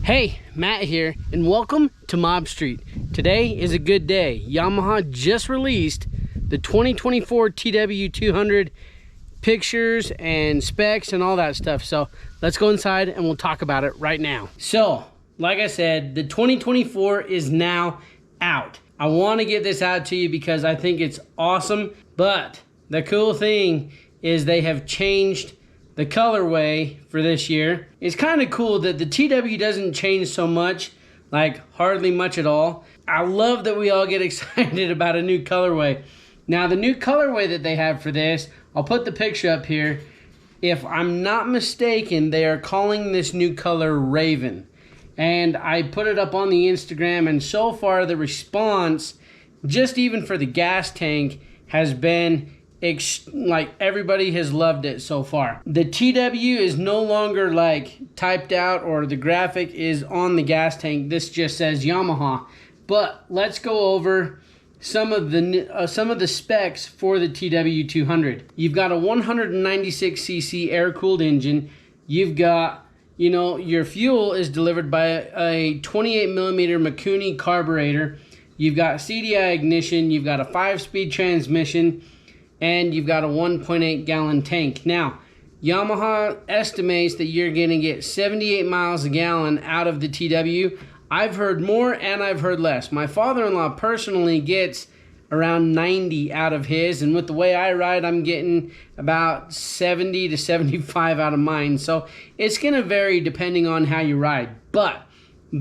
Hey, Matt here, and welcome to Mob Street. Today is a good day. Yamaha just released the 2024 TW200 pictures and specs and all that stuff. So let's go inside and we'll talk about it right now. So, like I said, the 2024 is now out. I want to get this out to you because I think it's awesome, but the cool thing is they have changed the colorway for this year. It's kind of cool that the TW doesn't change so much, like hardly much at all. I love that we all get excited about a new colorway. Now the new colorway that they have for this, I'll put the picture up here. If I'm not mistaken, they are calling this new color Raven. And I put it up on the Instagram, and so far the response, just even for the gas tank, has been like everybody has loved it so far. The TW is no longer like typed out or the graphic is on the gas tank. This just says Yamaha. But let's go over some of the specs for the TW200. You've got a 196cc air-cooled engine. You've got, you know, your fuel is delivered by a 28mm Mikuni carburetor. You've got CDI ignition. You've got a 5-speed transmission. And you've got a 1.8 gallon tank. Now, Yamaha estimates that you're gonna get 78 miles a gallon out of the TW. I've heard more and I've heard less. My father-in-law personally gets around 90 out of his, and with the way I ride, I'm getting about 70 to 75 out of mine. So it's gonna vary depending on how you ride. But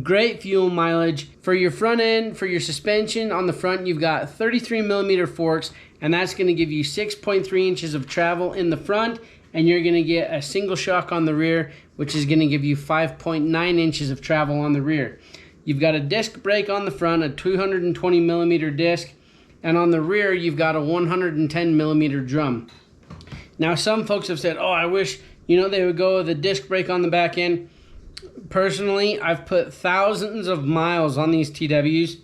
great fuel mileage. For your front end, for your suspension on the front, you've got 33mm forks, and that's going to give you 6.3 inches of travel in the front, and you're going to get a single shock on the rear, which is going to give you 5.9 inches of travel on the rear. You've got a disc brake on the front, a 220mm disc, and on the rear you've got a 110mm drum. Now some folks have said, oh, I wish, you know, they would go with a disc brake on the back end. Personally, I've put thousands of miles on these TWs,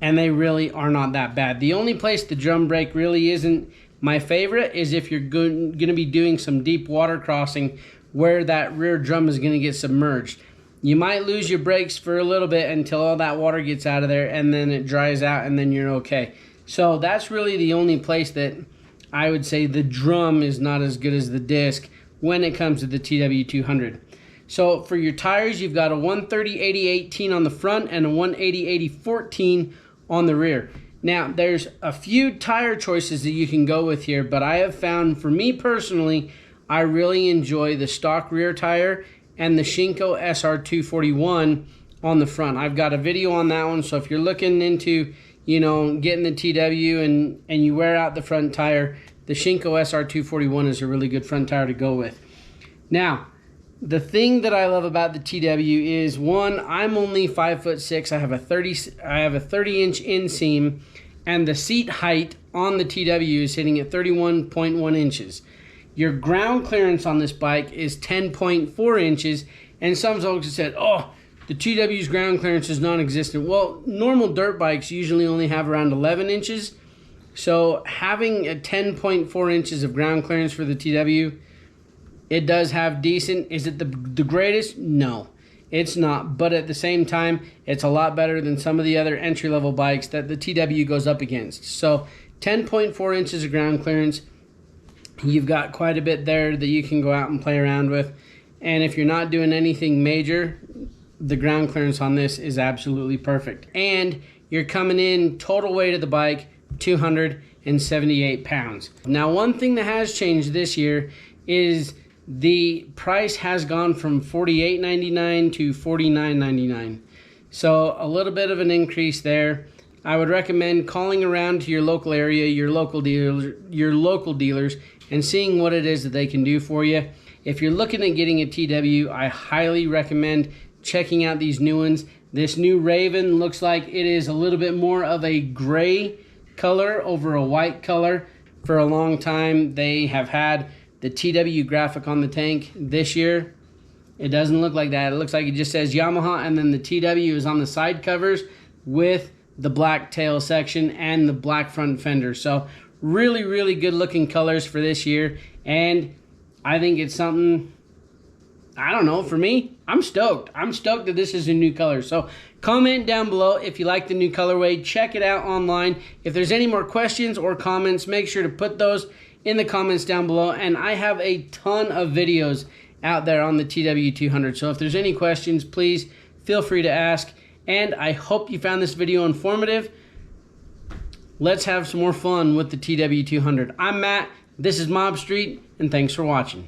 and they really are not that bad. The only place the drum brake really isn't my favorite is if you're going to be doing some deep water crossing where that rear drum is going to get submerged. You might lose your brakes for a little bit until all that water gets out of there, and then it dries out, and then you're okay. So that's really the only place that I would say the drum is not as good as the disc when it comes to the TW200. So for your tires, you've got a 130/80/18 on the front and a 180/80/14 on the rear. Now, there's a few tire choices that you can go with here, but I have found, for me personally, I really enjoy the stock rear tire and the Shinko SR241 on the front. I've got a video on that one, so if you're looking into, you know, getting the TW and you wear out the front tire, the Shinko SR241 is a really good front tire to go with. Now, the thing that I love about the TW is, one, I'm only 5'6". I have a 30-inch inseam, and the seat height on the TW is sitting at 31.1 inches. Your ground clearance on this bike is 10.4 inches, and some folks have said, oh, the TW's ground clearance is non-existent. Well, normal dirt bikes usually only have around 11 inches, so having a 10.4 inches of ground clearance for the TW, it does have decent. Is it the greatest? No, it's not. But at the same time, it's a lot better than some of the other entry-level bikes that the TW goes up against. So 10.4 inches of ground clearance. You've got quite a bit there that you can go out and play around with. And if you're not doing anything major, the ground clearance on this is absolutely perfect. And you're coming in total weight of the bike, 278 pounds. Now, one thing that has changed this year is the price has gone from $48.99 to $49.99. So a little bit of an increase there. I would recommend calling around to your local area, your local dealers, and seeing what it is that they can do for you. If you're looking at getting a TW, I highly recommend checking out these new ones. This new Raven looks like it is a little bit more of a gray color over a white color. For a long time, they have had the TW graphic on the tank. This year, it doesn't look like that. It looks like it just says Yamaha, and then the TW is on the side covers with the black tail section and the black front fender. So really, really good looking colors for this year, and I think it's something I don't know, for me, I'm stoked. I'm stoked that this is a new color. So comment down below if you like the new colorway. Check it out online. If there's any more questions or comments, make sure to put those in the comments down below. And I have a ton of videos out there on the TW200. So if there's any questions, please feel free to ask. And I hope you found this video informative. Let's have some more fun with the TW200. I'm Matt, this is Mob Street, and thanks for watching.